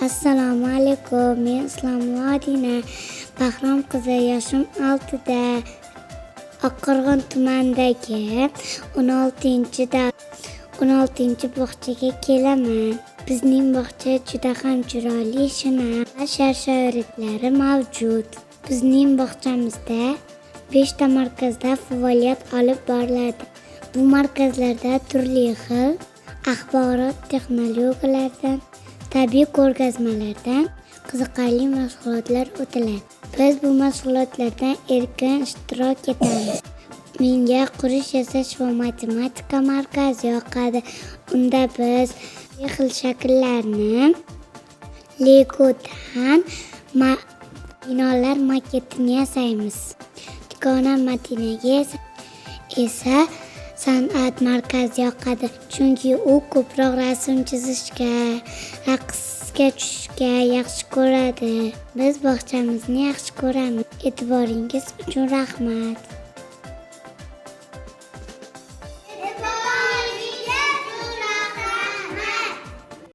Assalomu alaykum. Men Islom Vodina Bahrom qizi, yoshim 6 da. Oqqo'rg'on tumanidagi 16-bog'chaga kelaman. Bizning bog'cha juda ham chiroyli, shinam va shart-sharoitlari mavjud. Bizning bog'chamizda 5 ta markazda faoliyat olib boriladi. Bu markazlarda turli xil axborot texnologiyalaridan, tabiiy ko'rgazmalardan qiziqarli mashg'ulotlar o'tiladi. Biz bu mashg'ulotlarda erkin ishtirok etamiz. Menga qurish, yasash va matematika markazi yoqadi. Unda biz xil shakllarni Legodan binolar maketini yasaymiz. Dikona Matinaga esa san'at markazi yoqadi, chunki u ko'proq rasm chizishga, raqsga tushishga yaxshi ko'radi. Biz bog'chamizni yaxshi ko'ramiz. E'tiboringiz uchun rahmat.